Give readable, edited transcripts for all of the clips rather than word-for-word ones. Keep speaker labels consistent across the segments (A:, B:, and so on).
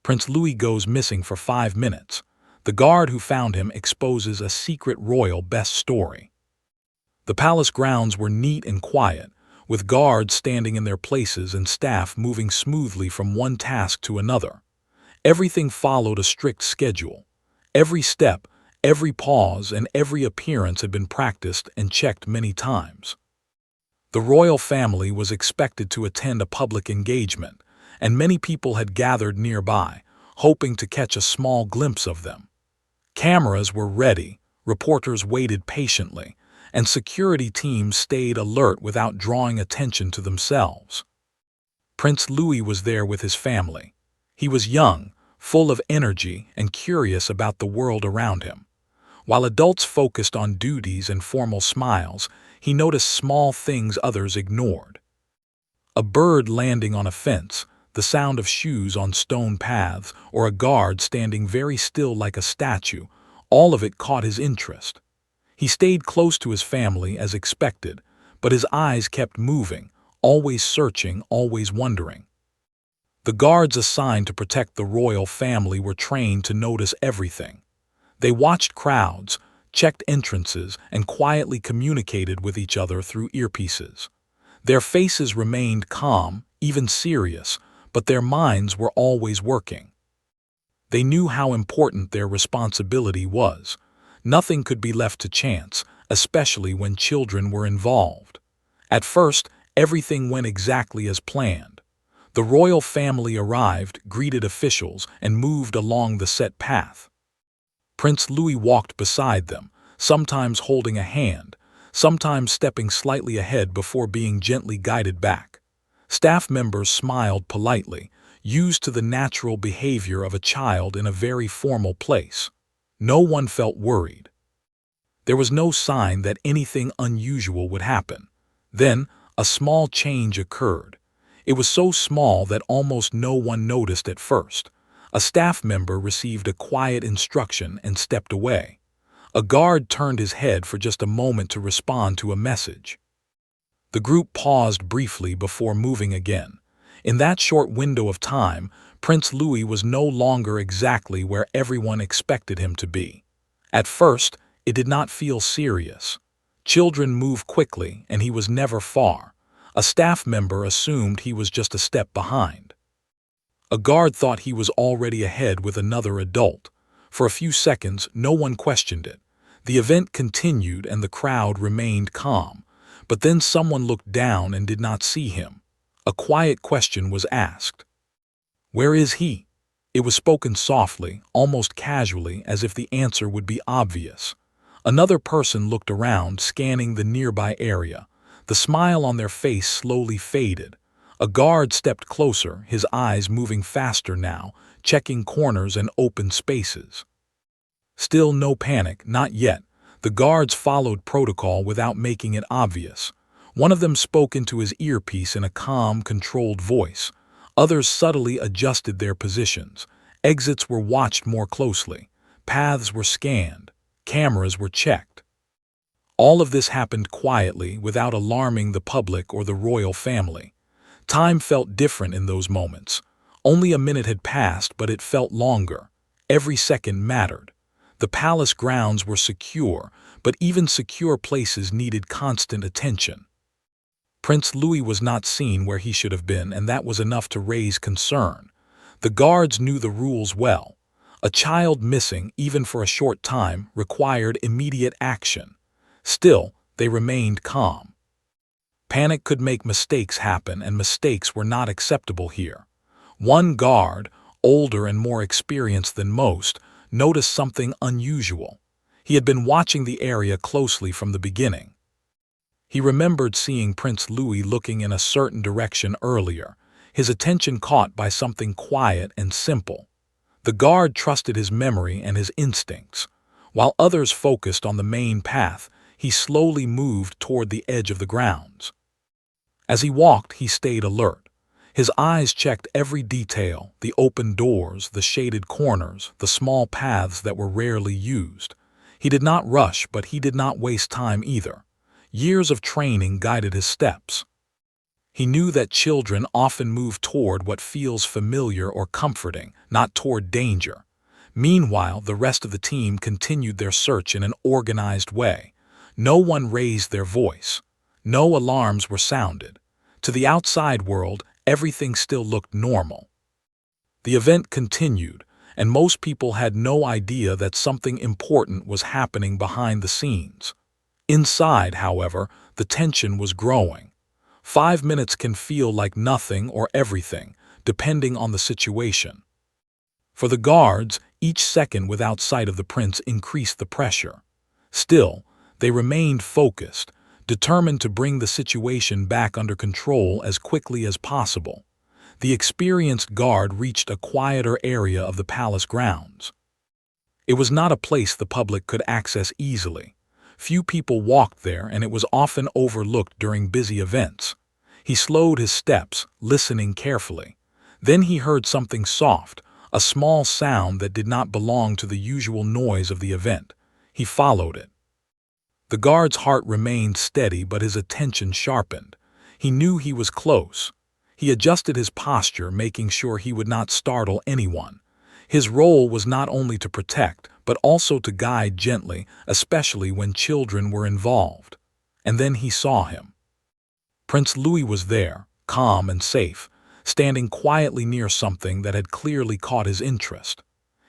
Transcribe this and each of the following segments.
A: Prince Louis goes missing for 5 minutes. The guard who found him exposes a secret royal best story. The palace grounds were neat and quiet, with guards standing in their places and staff moving smoothly from one task to another. Everything followed a strict schedule. Every step, every pause, and every appearance had been practiced and checked many times. The royal family was expected to attend a public engagement, and many people had gathered nearby, hoping to catch a small glimpse of them. Cameras were ready, reporters waited patiently, and security teams stayed alert without drawing attention to themselves. Prince Louis was there with his family. He was young, full of energy, and curious about the world around him. While adults focused on duties and formal smiles, he noticed small things others ignored. A bird landing on a fence, the sound of shoes on stone paths, or a guard standing very still like a statue, all of it caught his interest. He stayed close to his family as expected, but his eyes kept moving, always searching, always wondering. The guards assigned to protect the royal family were trained to notice everything. They watched crowds, checked entrances, and quietly communicated with each other through earpieces. Their faces remained calm, even serious, but their minds were always working. They knew how important their responsibility was. Nothing could be left to chance, especially when children were involved. At first, everything went exactly as planned. The royal family arrived, greeted officials, and moved along the set path. Prince Louis walked beside them, sometimes holding a hand, sometimes stepping slightly ahead before being gently guided back. Staff members smiled politely, used to the natural behavior of a child in a very formal place. No one felt worried. There was no sign that anything unusual would happen. Then, a small change occurred. It was so small that almost no one noticed at first. A staff member received a quiet instruction and stepped away. A guard turned his head for just a moment to respond to a message. The group paused briefly before moving again. In that short window of time, Prince Louis was no longer exactly where everyone expected him to be. At first, it did not feel serious. Children move quickly, and he was never far. A staff member assumed he was just a step behind. A guard thought he was already ahead with another adult. For a few seconds, no one questioned it. The event continued and the crowd remained calm. But then someone looked down and did not see him. A quiet question was asked. "Where is he?" It was spoken softly, almost casually, as if the answer would be obvious. Another person looked around, scanning the nearby area. The smile on their face slowly faded. A guard stepped closer, his eyes moving faster now, checking corners and open spaces. Still no panic, not yet. The guards followed protocol without making it obvious. One of them spoke into his earpiece in a calm, controlled voice. Others subtly adjusted their positions. Exits were watched more closely. Paths were scanned. Cameras were checked. All of this happened quietly, without alarming the public or the royal family. Time felt different in those moments. Only a minute had passed, but it felt longer. Every second mattered. The palace grounds were secure, but even secure places needed constant attention. Prince Louis was not seen where he should have been, and that was enough to raise concern. The guards knew the rules well. A child missing, even for a short time, required immediate action. Still, they remained calm. Panic could make mistakes happen, and mistakes were not acceptable here. One guard, older and more experienced than most, noticed something unusual. He had been watching the area closely from the beginning. He remembered seeing Prince Louis looking in a certain direction earlier, his attention caught by something quiet and simple. The guard trusted his memory and his instincts. While others focused on the main path, he slowly moved toward the edge of the grounds. As he walked, he stayed alert. His eyes checked every detail, the open doors, the shaded corners, the small paths that were rarely used. He did not rush, but he did not waste time either. Years of training guided his steps. He knew that children often move toward what feels familiar or comforting, not toward danger. Meanwhile, the rest of the team continued their search in an organized way. No one raised their voice. No alarms were sounded. To the outside world, everything still looked normal. The event continued, and most people had no idea that something important was happening behind the scenes. Inside, however, the tension was growing. 5 minutes can feel like nothing or everything, depending on the situation. For the guards, each second without sight of the prince increased the pressure. Still, they remained focused, determined to bring the situation back under control as quickly as possible. The experienced guard reached a quieter area of the palace grounds. It was not a place the public could access easily. Few people walked there, and it was often overlooked during busy events. He slowed his steps, listening carefully. Then he heard something soft, a small sound that did not belong to the usual noise of the event. He followed it. The guard's heart remained steady, but his attention sharpened. He knew he was close. He adjusted his posture, making sure he would not startle anyone. His role was not only to protect, but also to guide gently, especially when children were involved. And then he saw him. Prince Louis was there, calm and safe, standing quietly near something that had clearly caught his interest.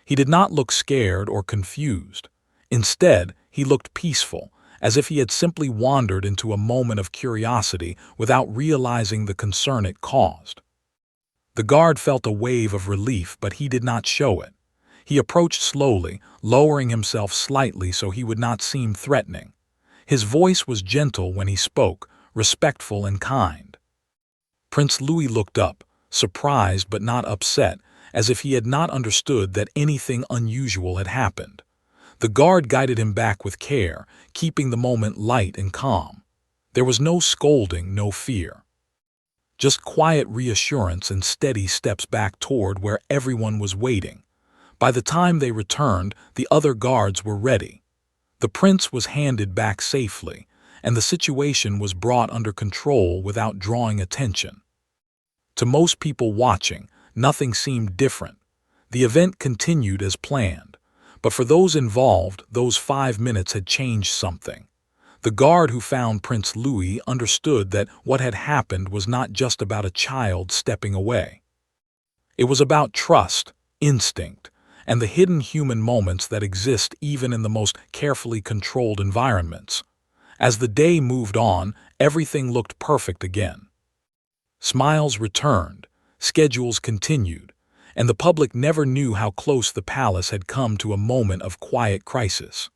A: He did not look scared or confused. Instead, he looked peaceful, as if he had simply wandered into a moment of curiosity without realizing the concern it caused. The guard felt a wave of relief, but he did not show it. He approached slowly, lowering himself slightly so he would not seem threatening. His voice was gentle when he spoke, respectful and kind. Prince Louis looked up, surprised but not upset, as if he had not understood that anything unusual had happened. The guard guided him back with care, keeping the moment light and calm. There was no scolding, no fear. Just quiet reassurance and steady steps back toward where everyone was waiting. By the time they returned, the other guards were ready. The prince was handed back safely, and the situation was brought under control without drawing attention. To most people watching, nothing seemed different. The event continued as planned, but for those involved, those 5 minutes had changed something. The guard who found Prince Louis understood that what had happened was not just about a child stepping away. It was about trust, instinct, and the hidden human moments that exist even in the most carefully controlled environments. As the day moved on, everything looked perfect again. Smiles returned, schedules continued, and the public never knew how close the palace had come to a moment of quiet crisis.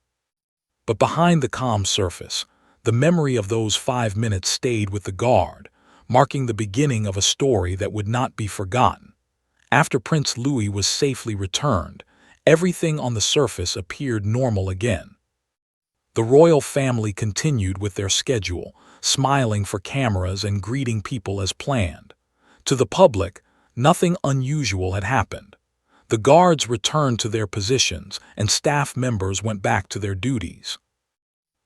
A: But behind the calm surface, the memory of those 5 minutes stayed with the guard, marking the beginning of a story that would not be forgotten. After Prince Louis was safely returned, everything on the surface appeared normal again. The royal family continued with their schedule, smiling for cameras and greeting people as planned. To the public, nothing unusual had happened. The guards returned to their positions, and staff members went back to their duties.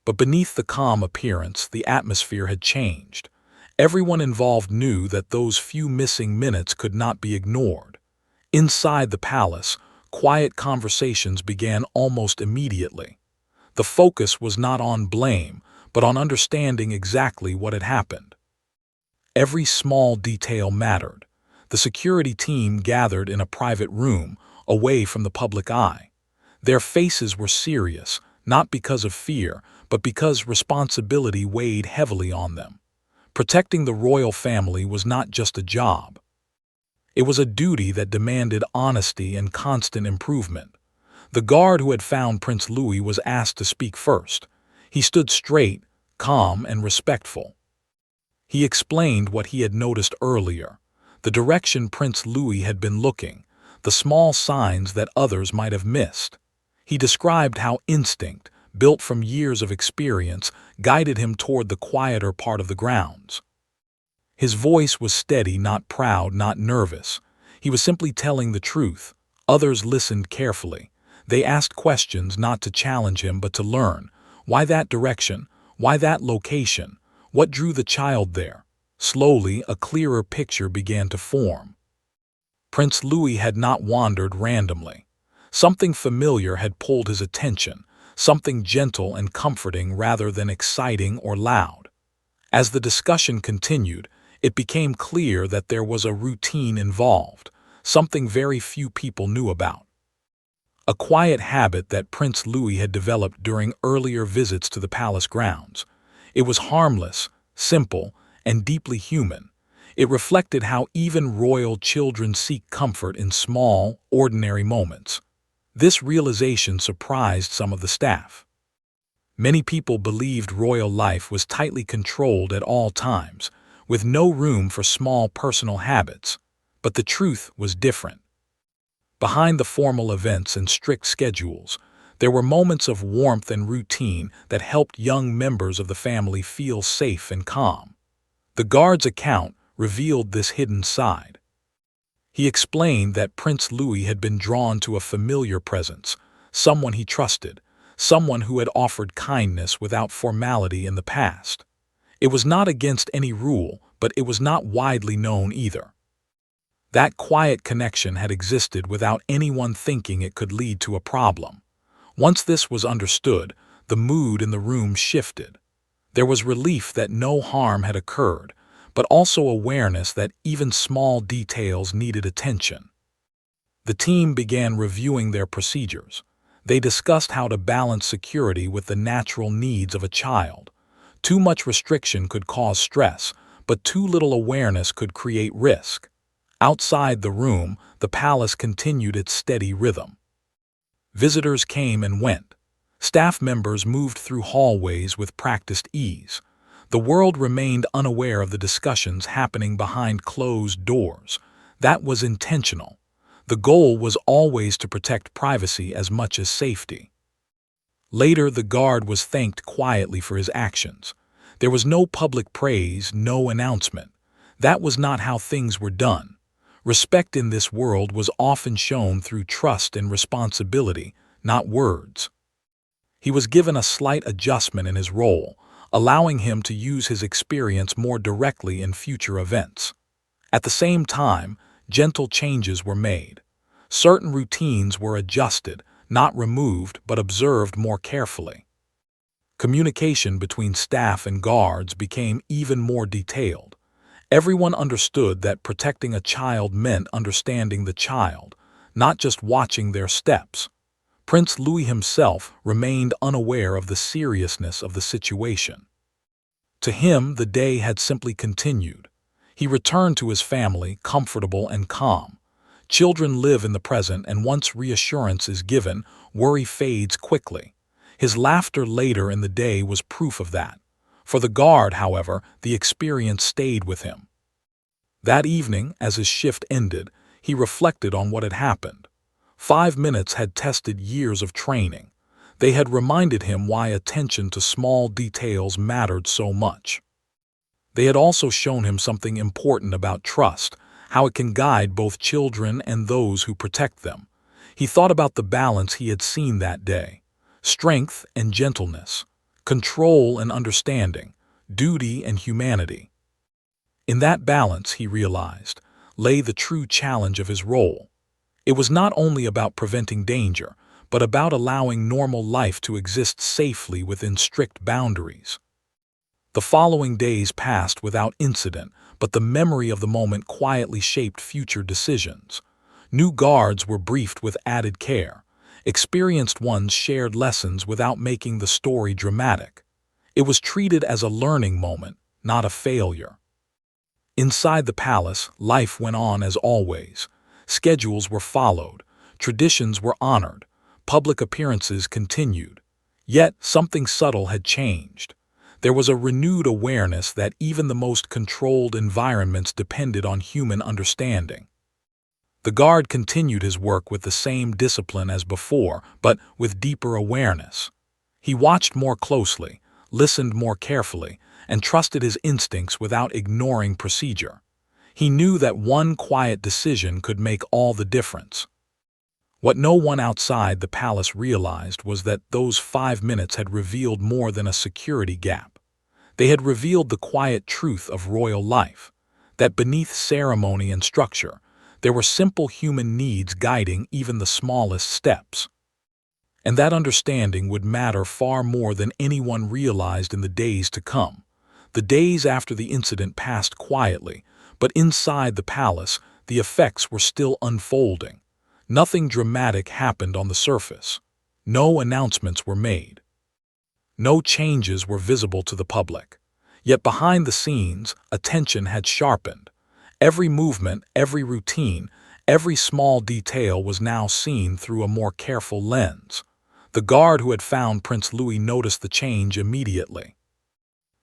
A: But beneath the calm appearance, the atmosphere had changed. Everyone involved knew that those few missing minutes could not be ignored. Inside the palace, quiet conversations began almost immediately. The focus was not on blame, but on understanding exactly what had happened. Every small detail mattered. The security team gathered in a private room, away from the public eye. Their faces were serious, not because of fear, but because responsibility weighed heavily on them. Protecting the royal family was not just a job. It was a duty that demanded honesty and constant improvement. The guard who had found Prince Louis was asked to speak first. He stood straight, calm, and respectful. He explained what he had noticed earlier, the direction Prince Louis had been looking, the small signs that others might have missed. He described how instinct, built from years of experience, guided him toward the quieter part of the grounds. His voice was steady, not proud, not nervous. He was simply telling the truth. Others listened carefully. They asked questions not to challenge him but to learn. Why that direction? Why that location? What drew the child there? Slowly, a clearer picture began to form. Prince Louis had not wandered randomly. Something familiar had pulled his attention, something gentle and comforting rather than exciting or loud. As the discussion continued, it became clear that there was a routine involved, something very few people knew about. A quiet habit that Prince Louis had developed during earlier visits to the palace grounds. It was harmless, simple, and deeply human. It reflected how even royal children seek comfort in small, ordinary moments. This realization surprised some of the staff. Many people believed royal life was tightly controlled at all times, with no room for small personal habits. But the truth was different. Behind the formal events and strict schedules, there were moments of warmth and routine that helped young members of the family feel safe and calm. The guard's account revealed this hidden side. He explained that Prince Louis had been drawn to a familiar presence, someone he trusted, someone who had offered kindness without formality in the past. It was not against any rule, but it was not widely known either. That quiet connection had existed without anyone thinking it could lead to a problem. Once this was understood, the mood in the room shifted. There was relief that no harm had occurred, but also awareness that even small details needed attention. The team began reviewing their procedures. They discussed how to balance security with the natural needs of a child. Too much restriction could cause stress, but too little awareness could create risk. Outside the room, the palace continued its steady rhythm. Visitors came and went. Staff members moved through hallways with practiced ease. The world remained unaware of the discussions happening behind closed doors. That was intentional. The goal was always to protect privacy as much as safety. Later, the guard was thanked quietly for his actions. There was no public praise, no announcement. That was not how things were done. Respect in this world was often shown through trust and responsibility, not words. He was given a slight adjustment in his role, allowing him to use his experience more directly in future events. At the same time, gentle changes were made. Certain routines were adjusted, not removed but observed more carefully. Communication between staff and guards became even more detailed. Everyone understood that protecting a child meant understanding the child, not just watching their steps. Prince Louis himself remained unaware of the seriousness of the situation. To him, the day had simply continued. He returned to his family, comfortable and calm. Children live in the present, and once reassurance is given, worry fades quickly. His laughter later in the day was proof of that. For the guard, however, the experience stayed with him. That evening, as his shift ended, he reflected on what had happened. 5 minutes had tested years of training. They had reminded him why attention to small details mattered so much. They had also shown him something important about trust, how it can guide both children and those who protect them. He thought about the balance he had seen that day: strength and gentleness, control and understanding, duty and humanity. In that balance, he realized, lay the true challenge of his role. It was not only about preventing danger, but about allowing normal life to exist safely within strict boundaries. The following days passed without incident, but the memory of the moment quietly shaped future decisions. New guards were briefed with added care. Experienced ones shared lessons without making the story dramatic. It was treated as a learning moment, not a failure. Inside the palace, life went on as always. Schedules were followed, traditions were honored, public appearances continued. Yet something subtle had changed. There was a renewed awareness that even the most controlled environments depended on human understanding. The guard continued his work with the same discipline as before, but with deeper awareness. He watched more closely, listened more carefully, and trusted his instincts without ignoring procedure. He knew that one quiet decision could make all the difference. What no one outside the palace realized was that those 5 minutes had revealed more than a security gap. They had revealed the quiet truth of royal life, that beneath ceremony and structure, there were simple human needs guiding even the smallest steps. And that understanding would matter far more than anyone realized in the days to come. The days after the incident passed quietly, but inside the palace, the effects were still unfolding. Nothing dramatic happened on the surface. No announcements were made. No changes were visible to the public. Yet behind the scenes, attention had sharpened. Every movement, every routine, every small detail was now seen through a more careful lens. The guard who had found Prince Louis noticed the change immediately.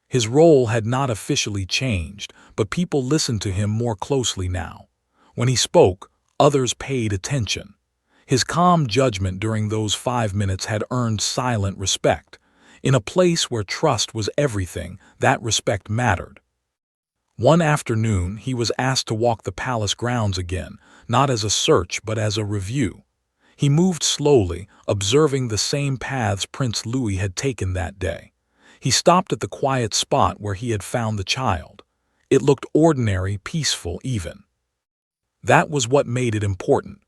A: His role had not officially changed, but people listened to him more closely now. When he spoke, others paid attention. His calm judgment during those 5 minutes had earned silent respect. In a place where trust was everything, that respect mattered. One afternoon, he was asked to walk the palace grounds again, not as a search but as a review. He moved slowly, observing the same paths Prince Louis had taken that day. He stopped at the quiet spot where he had found the child. It looked ordinary, peaceful even. That was what made it important.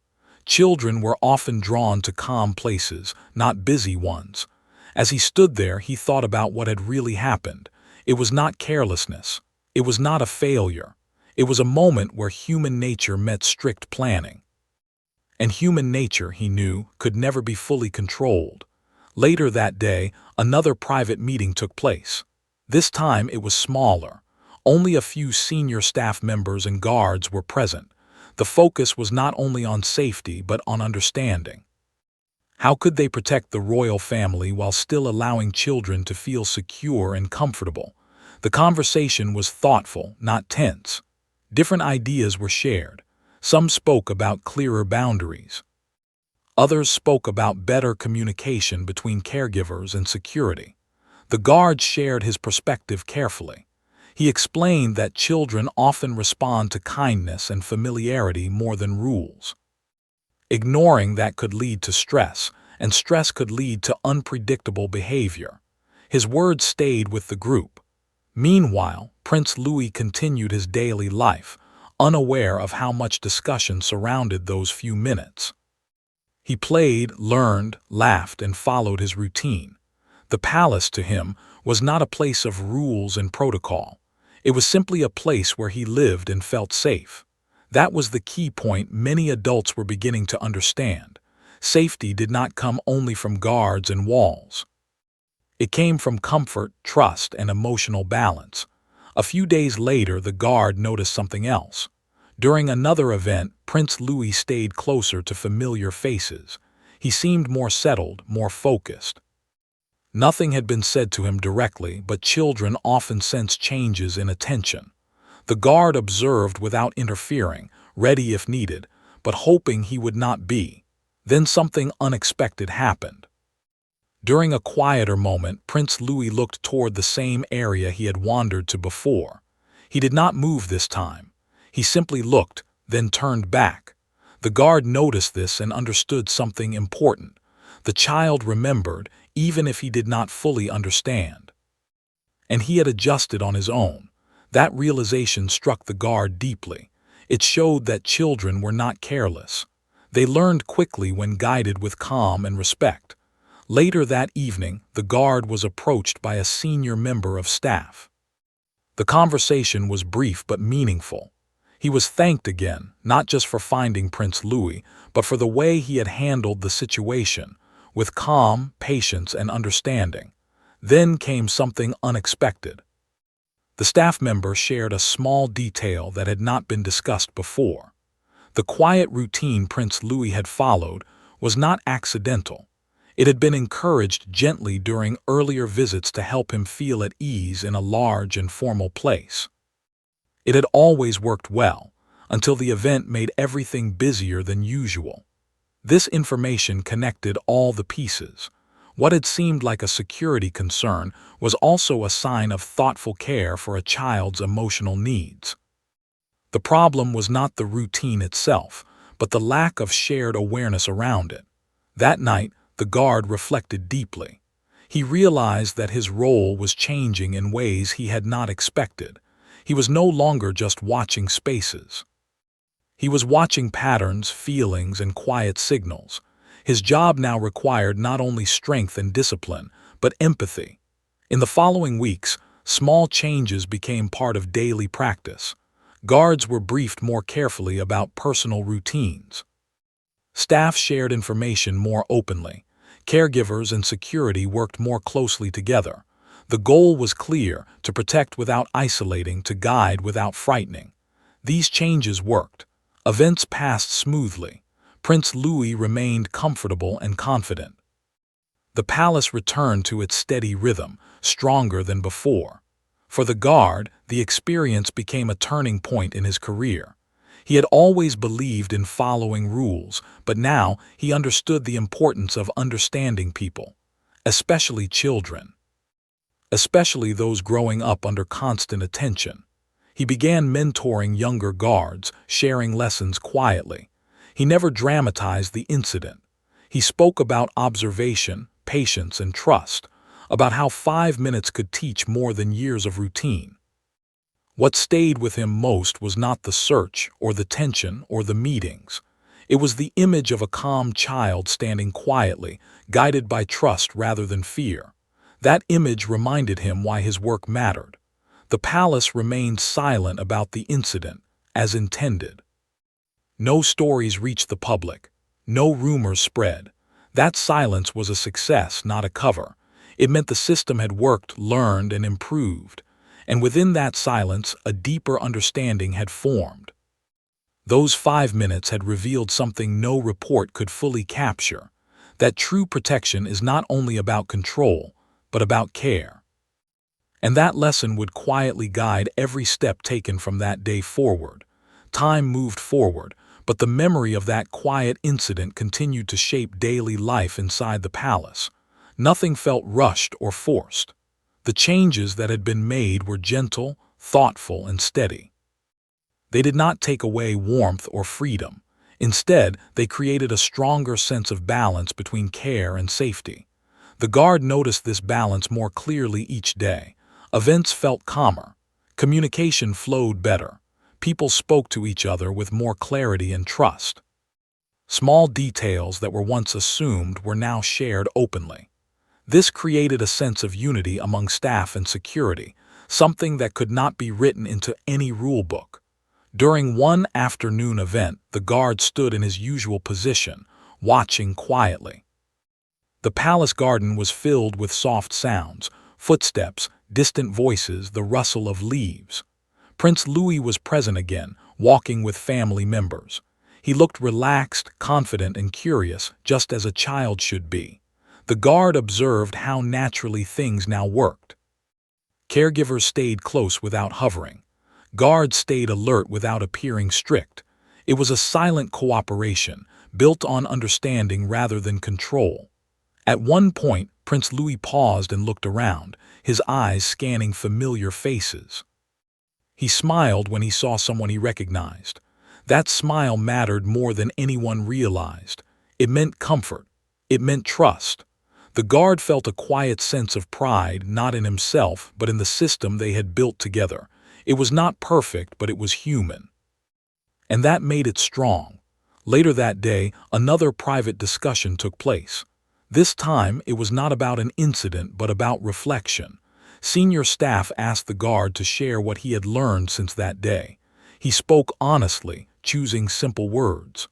A: Children were often drawn to calm places, not busy ones. As he stood there, he thought about what had really happened. It was not carelessness. It was not a failure. It was a moment where human nature met strict planning. And human nature, he knew, could never be fully controlled. Later that day, another private meeting took place. This time it was smaller. Only a few senior staff members and guards were present. The focus was not only on safety but on understanding. How could they protect the royal family while still allowing children to feel secure and comfortable? The conversation was thoughtful, not tense. Different ideas were shared. Some spoke about clearer boundaries. Others spoke about better communication between caregivers and security. The guard shared his perspective carefully. He explained that children often respond to kindness and familiarity more than rules. Ignoring that could lead to stress, and stress could lead to unpredictable behavior. His words stayed with the group. Meanwhile, Prince Louis continued his daily life, unaware of how much discussion surrounded those few minutes. He played, learned, laughed, and followed his routine. The palace, to him, was not a place of rules and protocol. It was simply a place where he lived and felt safe. That was the key point many adults were beginning to understand. Safety did not come only from guards and walls. It came from comfort, trust, and emotional balance. A few days later, the guard noticed something else. During another event, Prince Louis stayed closer to familiar faces. He seemed more settled, more focused. Nothing had been said to him directly, but children often sense changes in attention. The guard observed without interfering, ready if needed, but hoping he would not be. Then something unexpected happened. During a quieter moment, Prince Louis looked toward the same area he had wandered to before. He did not move this time. He simply looked, then turned back. The guard noticed this and understood something important. The child remembered, even if he did not fully understand. And he had adjusted on his own. That realization struck the guard deeply. It showed that children were not careless. They learned quickly when guided with calm and respect. Later that evening, the guard was approached by a senior member of staff. The conversation was brief but meaningful. He was thanked again, not just for finding Prince Louis, but for the way he had handled the situation, with calm, patience, and understanding. Then came something unexpected. The staff member shared a small detail that had not been discussed before. The quiet routine Prince Louis had followed was not accidental. It had been encouraged gently during earlier visits to help him feel at ease in a large and formal place. It had always worked well, until the event made everything busier than usual. This information connected all the pieces. What had seemed like a security concern was also a sign of thoughtful care for a child's emotional needs. The problem was not the routine itself, but the lack of shared awareness around it. That night, the guard reflected deeply. He realized that his role was changing in ways he had not expected. He was no longer just watching spaces. He was watching patterns, feelings, and quiet signals. His job now required not only strength and discipline, but empathy. In the following weeks, small changes became part of daily practice. Guards were briefed more carefully about personal routines. Staff shared information more openly. Caregivers and security worked more closely together. The goal was clear: to protect without isolating, to guide without frightening. These changes worked. Events passed smoothly. Prince Louis remained comfortable and confident. The palace returned to its steady rhythm, stronger than before. For the guard, the experience became a turning point in his career. He had always believed in following rules, but now he understood the importance of understanding people, especially children, especially those growing up under constant attention. He began mentoring younger guards, sharing lessons quietly. He never dramatized the incident. He spoke about observation, patience, and trust, about how 5 minutes could teach more than years of routine. What stayed with him most was not the search, or the tension, or the meetings. It was the image of a calm child standing quietly, guided by trust rather than fear. That image reminded him why his work mattered. The palace remained silent about the incident, as intended. No stories reached the public. No rumors spread. That silence was a success, not a cover. It meant the system had worked, learned, and improved. And within that silence, a deeper understanding had formed. Those 5 minutes had revealed something no report could fully capture: that true protection is not only about control, but about care. And that lesson would quietly guide every step taken from that day forward. Time moved forward, but the memory of that quiet incident continued to shape daily life inside the palace. Nothing felt rushed or forced. The changes that had been made were gentle, thoughtful, and steady. They did not take away warmth or freedom. Instead, they created a stronger sense of balance between care and safety. The guard noticed this balance more clearly each day. Events felt calmer. Communication flowed better. People spoke to each other with more clarity and trust. Small details that were once assumed were now shared openly. This created a sense of unity among staff and security, something that could not be written into any rulebook. During one afternoon event, the guard stood in his usual position, watching quietly. The palace garden was filled with soft sounds: footsteps, distant voices, the rustle of leaves. Prince Louis was present again, walking with family members. He looked relaxed, confident, and curious, just as a child should be. The guard observed how naturally things now worked. Caregivers stayed close without hovering. Guards stayed alert without appearing strict. It was a silent cooperation, built on understanding rather than control. At one point, Prince Louis paused and looked around, his eyes scanning familiar faces. He smiled when he saw someone he recognized. That smile mattered more than anyone realized. It meant comfort. It meant trust. The guard felt a quiet sense of pride, not in himself, but in the system they had built together. It was not perfect, but it was human. And that made it strong. Later that day, another private discussion took place. This time, it was not about an incident, but about reflection. Senior staff asked the guard to share what he had learned since that day. He spoke honestly, choosing simple words.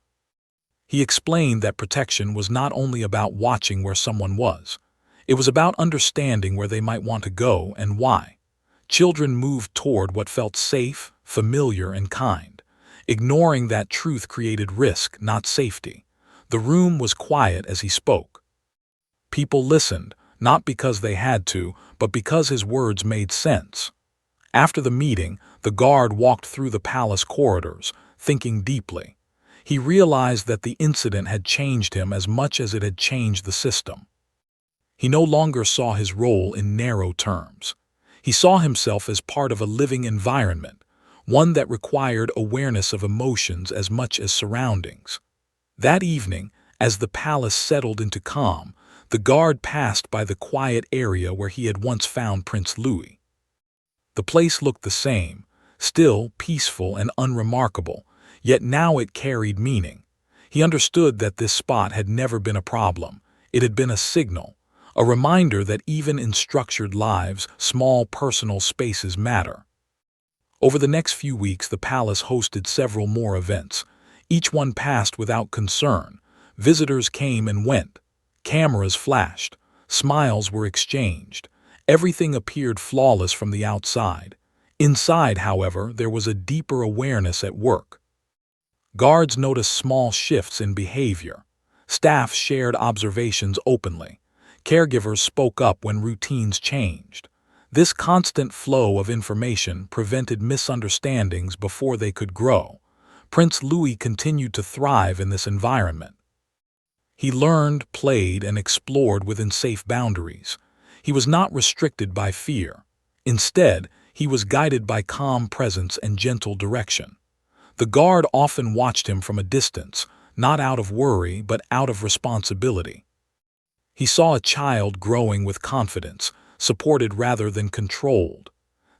A: He explained that protection was not only about watching where someone was. It was about understanding where they might want to go and why. Children moved toward what felt safe, familiar, and kind. Ignoring that truth created risk, not safety. The room was quiet as he spoke. People listened, not because they had to, but because his words made sense. After the meeting, the guard walked through the palace corridors, thinking deeply. He realized that the incident had changed him as much as it had changed the system. He no longer saw his role in narrow terms. He saw himself as part of a living environment, one that required awareness of emotions as much as surroundings. That evening, as the palace settled into calm, The guard passed by the quiet area where he had once found Prince Louis. The place looked the same, still peaceful and unremarkable, yet now it carried meaning. He understood that this spot had never been a problem. It had been a signal, a reminder that even in structured lives, small personal spaces matter. Over the next few weeks, the palace hosted several more events. Each one passed without concern. Visitors came and went. Cameras flashed. Smiles were exchanged. Everything appeared flawless from the outside. Inside, however, there was a deeper awareness at work. Guards noticed small shifts in behavior. Staff shared observations openly. Caregivers spoke up when routines changed. This constant flow of information prevented misunderstandings before they could grow. Prince Louis continued to thrive in this environment. He learned, played, and explored within safe boundaries. He was not restricted by fear. Instead, he was guided by calm presence and gentle direction. The guard often watched him from a distance, not out of worry but out of responsibility. He saw a child growing with confidence, supported rather than controlled.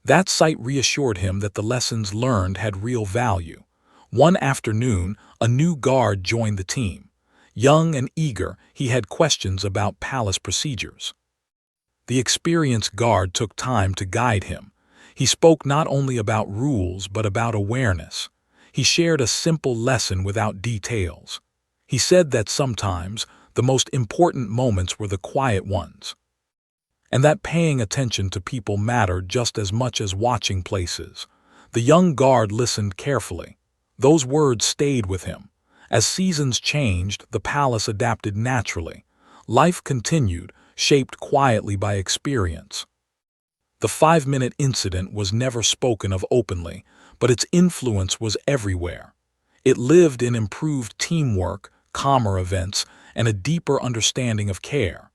A: That sight reassured him that the lessons learned had real value. One afternoon, a new guard joined the team. Young and eager, he had questions about palace procedures. The experienced guard took time to guide him. He spoke not only about rules but about awareness. He shared a simple lesson without details. He said that sometimes the most important moments were the quiet ones, and that paying attention to people mattered just as much as watching places. The young guard listened carefully. Those words stayed with him. As seasons changed, the palace adapted naturally. Life continued, shaped quietly by experience. The 5-minute incident was never spoken of openly, but its influence was everywhere. It lived in improved teamwork, calmer events, and a deeper understanding of care.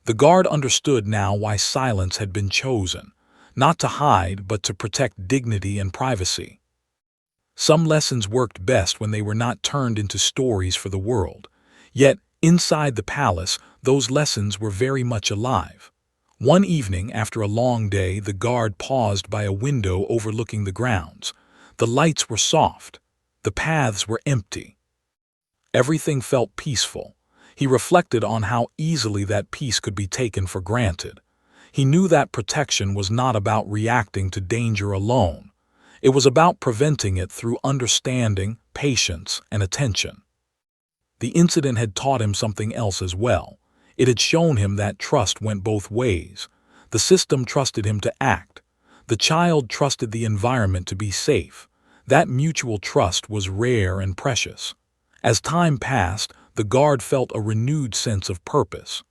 A: The guard understood now why silence had been chosen, not to hide but to protect dignity and privacy. Some lessons worked best when they were not turned into stories for the world. Yet, inside the palace, those lessons were very much alive. One evening, after a long day, the guard paused by a window overlooking the grounds. The lights were soft. The paths were empty. Everything felt peaceful. He reflected on how easily that peace could be taken for granted. He knew that protection was not about reacting to danger alone. It was about preventing it through understanding, patience, and attention. The incident had taught him something else as well. It had shown him that trust went both ways. The system trusted him to act. The child trusted the environment to be safe. That mutual trust was rare and precious. As time passed, the guard felt a renewed sense of purpose.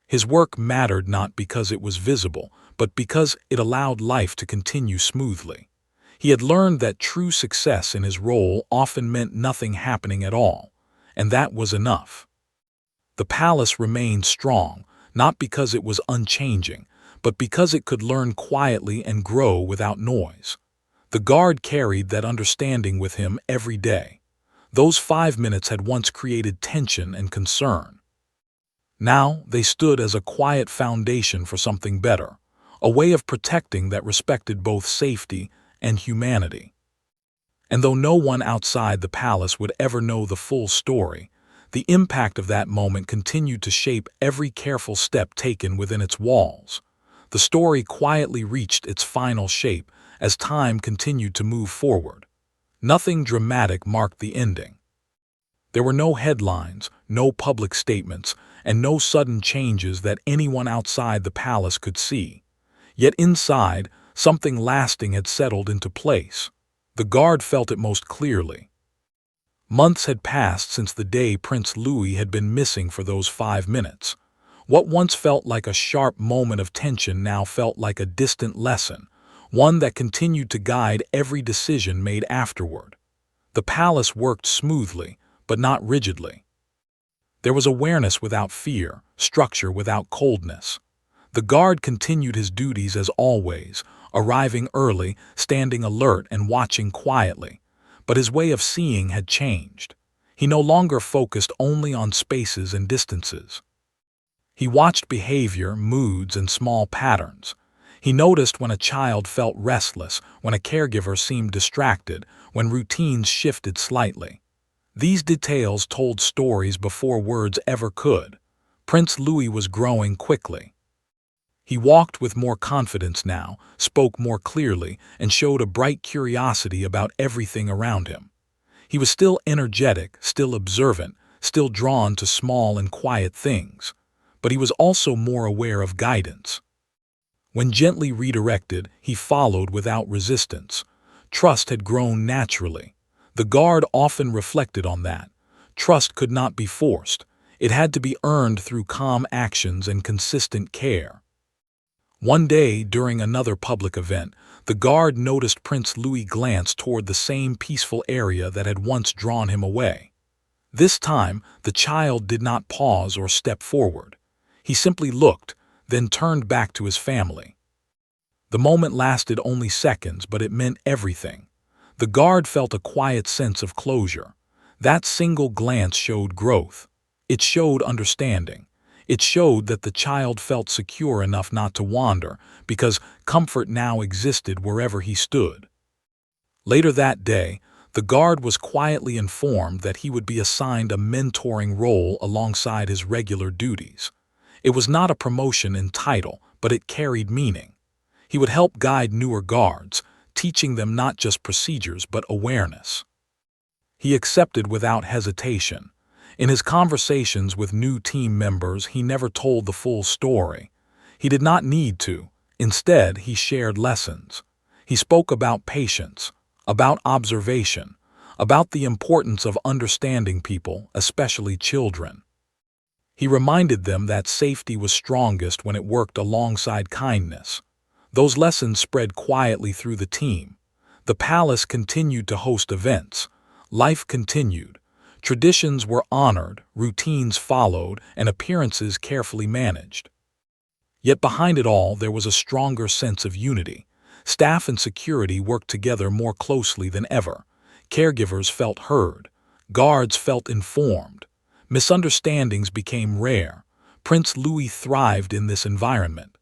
A: His work mattered not because it was visible, but because it allowed life to continue smoothly. He had learned that true success in his role often meant nothing happening at all, and that was enough. The palace remained strong, not because it was unchanging, but because it could learn quietly and grow without noise. The guard carried that understanding with him every day. Those 5 minutes had once created tension and concern. Now they stood as a quiet foundation for something better, a way of protecting that respected both safety and humanity. And though no one outside the palace would ever know the full story, the impact of that moment continued to shape every careful step taken within its walls. The story quietly reached its final shape as time continued to move forward. Nothing dramatic marked the ending. There were no headlines, no public statements, and no sudden changes that anyone outside the palace could see. Yet inside, something lasting had settled into place. The guard felt it most clearly. Months had passed since the day Prince Louis had been missing for those 5 minutes. What once felt like a sharp moment of tension now felt like a distant lesson, one that continued to guide every decision made afterward. The palace worked smoothly, but not rigidly. There was awareness without fear, structure without coldness. The guard continued his duties as always, arriving early, standing alert and watching quietly. But his way of seeing had changed. He no longer focused only on spaces and distances. He watched behavior, moods, and small patterns. He noticed when a child felt restless, when a caregiver seemed distracted, when routines shifted slightly. These details told stories before words ever could. Prince Louis was growing quickly. He walked with more confidence now, spoke more clearly, and showed a bright curiosity about everything around him. He was still energetic, still observant, still drawn to small and quiet things. But he was also more aware of guidance. When gently redirected, he followed without resistance. Trust had grown naturally. The guard often reflected on that. Trust could not be forced. It had to be earned through calm actions and consistent care. One day, during another public event, the guard noticed Prince Louis glance toward the same peaceful area that had once drawn him away. This time, the child did not pause or step forward. He simply looked, then turned back to his family. The moment lasted only seconds, but it meant everything. The guard felt a quiet sense of closure. That single glance showed growth. It showed understanding. It showed that the child felt secure enough not to wander, because comfort now existed wherever he stood. Later that day, the guard was quietly informed that he would be assigned a mentoring role alongside his regular duties. It was not a promotion in title, but it carried meaning. He would help guide newer guards, teaching them not just procedures but awareness. He accepted without hesitation. In his conversations with new team members, he never told the full story. He did not need to. Instead, he shared lessons. He spoke about patience, about observation, about the importance of understanding people, especially children. He reminded them that safety was strongest when it worked alongside kindness. Those lessons spread quietly through the team. The palace continued to host events. Life continued. Traditions were honored, routines followed, and appearances carefully managed. Yet behind it all, there was a stronger sense of unity. Staff and security worked together more closely than ever. Caregivers felt heard. Guards felt informed. Misunderstandings became rare. Prince Louis thrived in this environment.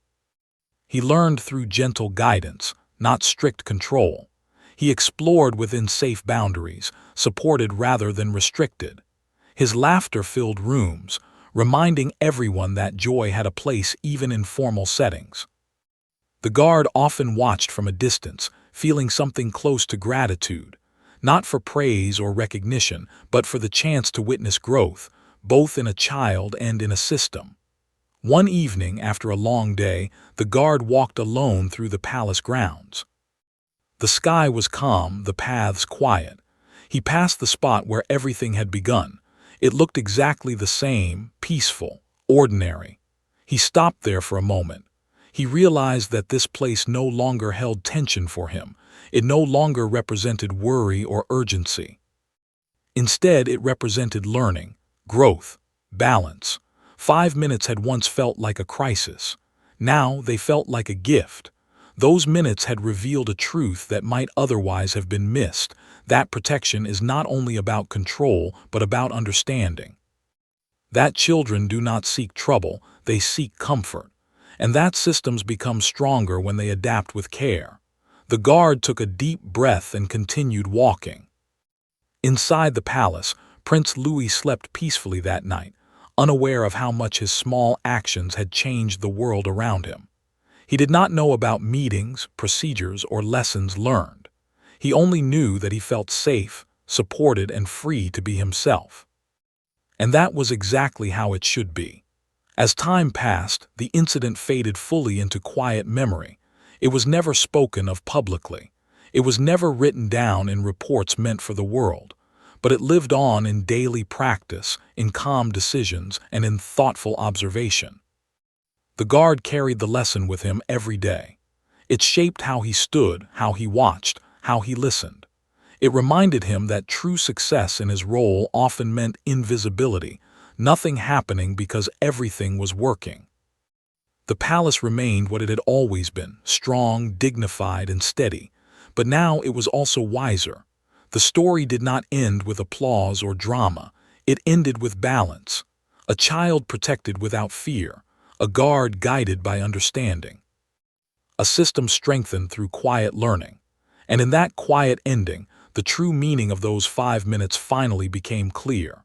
A: He learned through gentle guidance, not strict control. He explored within safe boundaries, supported rather than restricted. His laughter filled rooms, reminding everyone that joy had a place even in formal settings. The guard often watched from a distance, feeling something close to gratitude, not for praise or recognition, but for the chance to witness growth, both in a child and in a system. One evening, after a long day, the guard walked alone through the palace grounds. The sky was calm, the paths quiet. He passed the spot where everything had begun. It looked exactly the same, peaceful, ordinary. He stopped there for a moment. He realized that this place no longer held tension for him. It no longer represented worry or urgency. Instead, it represented learning, growth, balance. 5 minutes had once felt like a crisis. Now they felt like a gift. Those minutes had revealed a truth that might otherwise have been missed. That protection is not only about control, but about understanding. That children do not seek trouble, they seek comfort. And that systems become stronger when they adapt with care. The guard took a deep breath and continued walking. Inside the palace, Prince Louis slept peacefully that night, unaware of how much his small actions had changed the world around him. He did not know about meetings, procedures, or lessons learned. He only knew that he felt safe, supported, and free to be himself. And that was exactly how it should be. As time passed, the incident faded fully into quiet memory. It was never spoken of publicly. It was never written down in reports meant for the world. But it lived on in daily practice, in calm decisions, and in thoughtful observation. The guard carried the lesson with him every day. It shaped how he stood, how he watched, how he listened. It reminded him that true success in his role often meant invisibility, nothing happening because everything was working. The palace remained what it had always been, strong, dignified, and steady. But now it was also wiser. The story did not end with applause or drama. It ended with balance. A child protected without fear, a guard guided by understanding, a system strengthened through quiet learning. And in that quiet ending, the true meaning of those 5 minutes finally became clear.